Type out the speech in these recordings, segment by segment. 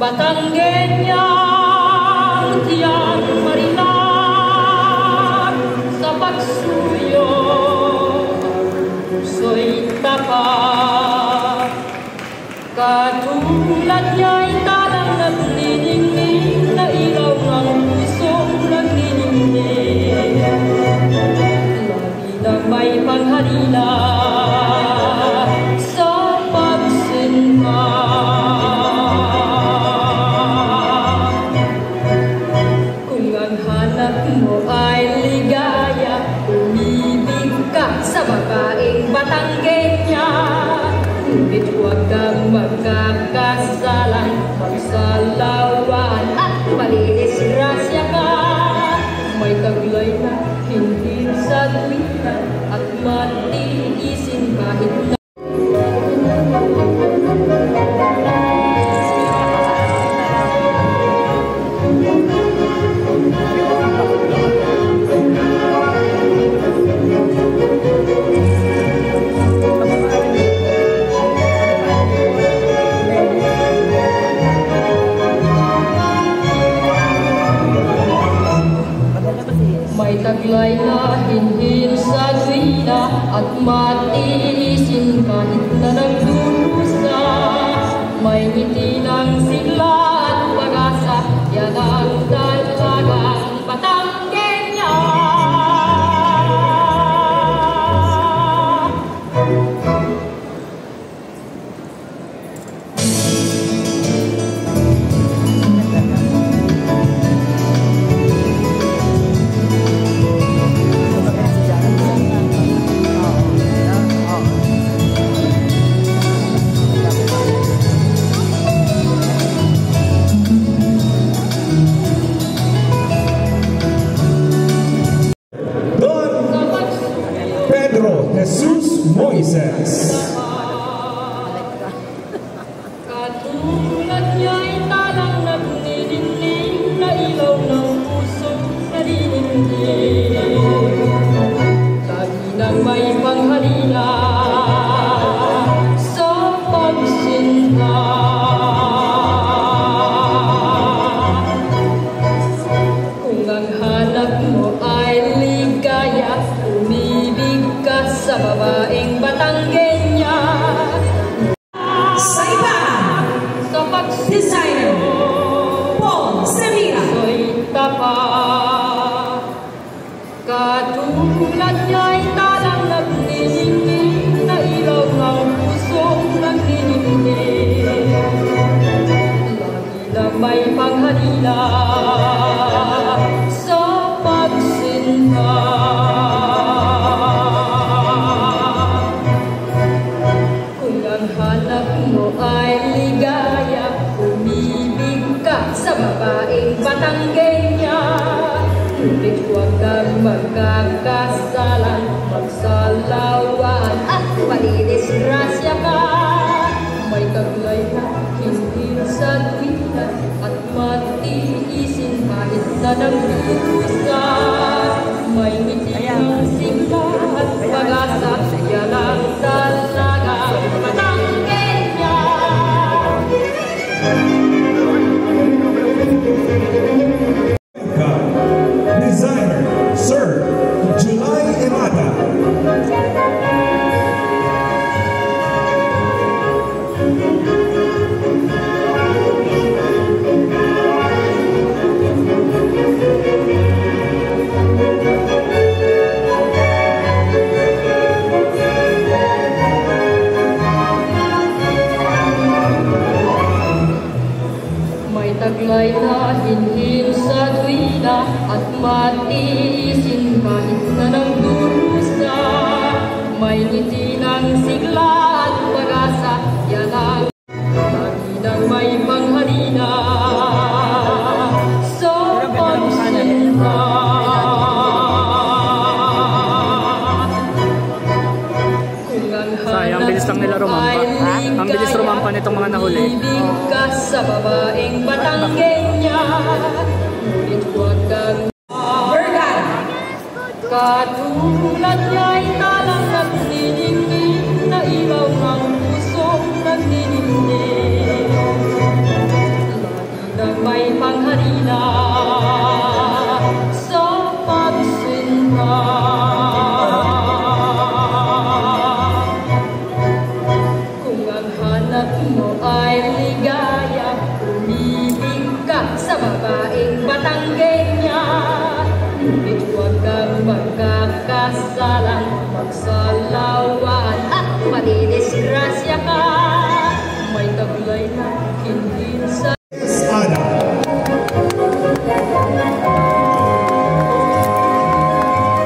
Batanggenyang tiang marilag sa pagsuyo, so'y tapat. Katulad niya'y talang nagniningning na ilaw ng pusong nagniningning. Lagi nang may panghalila sa pagsinta. Mo ay ligaya, umibig ka sa babaeng Batanggenya. Ngunit huwag kang magkakasalan, magsalawan at malidisgrasya ka. May taglay na hindi sa tuwiran at matitiisin kahit na taglay na hinhin sa tuwina at matinisin kahit na nagdurusa. May ngiti ng sigla at pag-asa, yan ang dalagang Batanggenya. Jesus Moises. Katulad niya'y talang nagniningning na ilaw ng pusong naniningning. Lagi nang may panghalila sa pagsinta. Kung ang hanap mo ay ligaya, umibig ka sa babaeng Batanggenya. Sa iba, Sa designer Paul Semira. so'y tapat. Katulad niya'y talang nagniningning na ilaw ng pusong nagniningning. Lagi na may panghalila sa pagsinta. Kung ang hanap mo ay ligaya, umibig ka sa babaeng Batanggenya. Ngunit huwag kang magkakasalan, magsalawan at malidisgrasya ka. May taglay na hindi sa tuwiran at matitiisin kahit na nagdurusa. May ngiti ng sigla at pag-asa, yan ang dalagang Batanggenya. Designer Sir July Emata. hinhin sa tuwina at matiisin kahit na ng durusa. May ngiti ng sigla at pag-asa, yan ang lagi ng may panghalina. So pagsinta, sayang, bilis lang nila rumampa. Ang bilis rumampa nitong mga nahuli. ibig ka sa babaeng Batanggenya, ngunit huwag kang katulad niya'y talang nagniningning na ilaw ng pusong nagniningning. Lagi na may pangharina sa pagsinta. Kung ang hanap mo ay ligaya, umibig ka sa babaeng Batanggenya, ngunit huwag kang magkakasalan, magsalawan at madidisgrasya ka. May taglay na hindi sa Ada.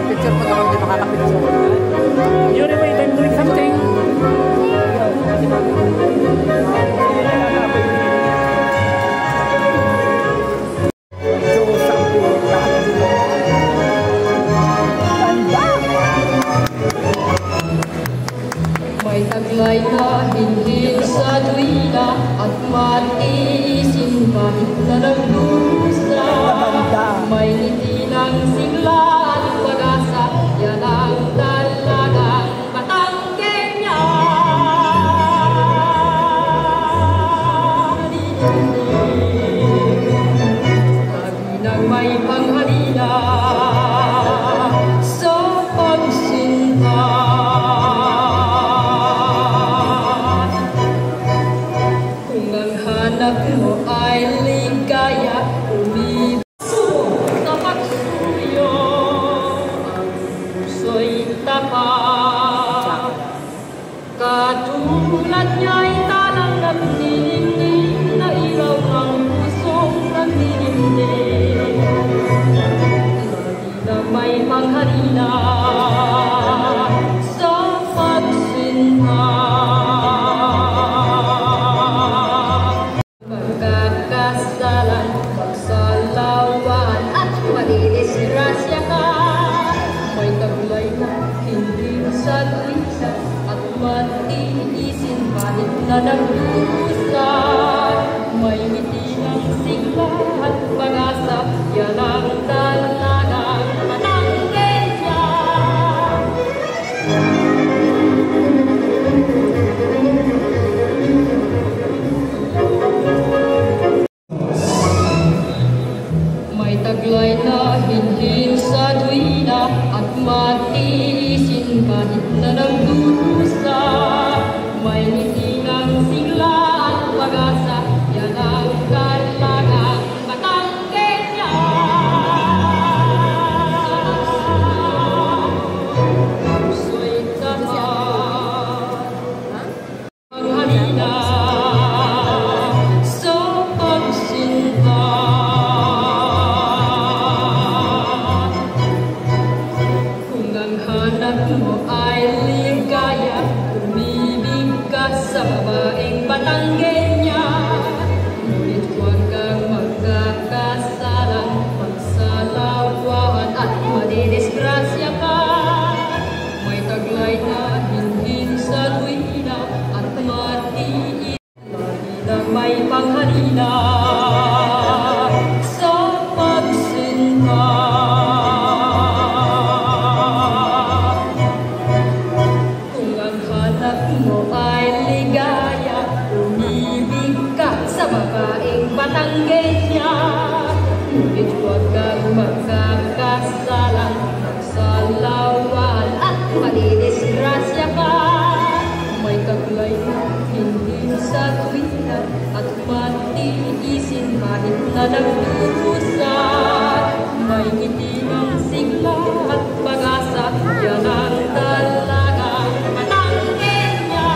Picture mo ito kung di makakapicture. Yuri, wait, I'm doing something. may taglay na hinhin sa tuwina at matiisin kahit na nagdusa. May ngiti ng sigla at pag-asa, yan ang talagang Batanggenya. Lagi nang may panghalina sa pagsinta. Kung ang hanap mo ay ligaya, umibig sa pagsuyo, ang puso'y tapat. Katulad niya'y talang nagniningning na ilaw ng pusong nagniningning. Lagi na may panghalina sa pagsinta. Magkakasalan, magsalawan at madidisgrasya ka. May taglay na hindi sa tuwisa at matiisin kahit na nagdusa. May ngiti ng sigla at pag-asa, yan ang talagang Batanggenya. May taglay na hinhin sa tuwina at matiisin kahit na nagdurusa. May ngiti ng sigla at pag-asa, yan ang talagang Batanggenya. Puso'y tapat, panghalina sa pagsinta. Kung ang hanap mo ay ligaya, umibig ka sa babaeng Batanggenya, ngunit huwag kang magkakasalan, magsalawan at madidisgrasya ka. May taglay na hinhin sa tuwina at matiis, lagi na may panghalina sa pagsinta. Kung ang hanap mo ay ligaya, umibig ka sa babaeng Batanggenya, ngunit huwag kang magkakasalan, magsalawan at madidisgrasya ka. May taglay na hindi sa tuwina at matiisin kahit na nagdurusa. May ngiti ng sigla at pag-asa, yan ang talagang Batanggenya.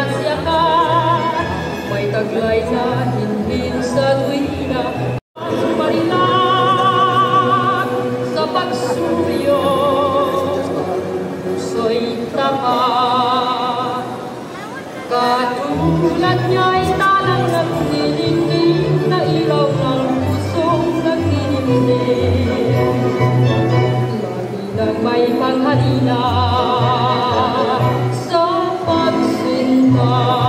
grasya ka, may taglay na hinhin sa tuwina. Sumarinag sa pagsuyo, puso'y tapat. Katulad niya'y talang nagniningning na ilaw ng pusong nagniningning. Lagi nang may panghalina sa pagsinta.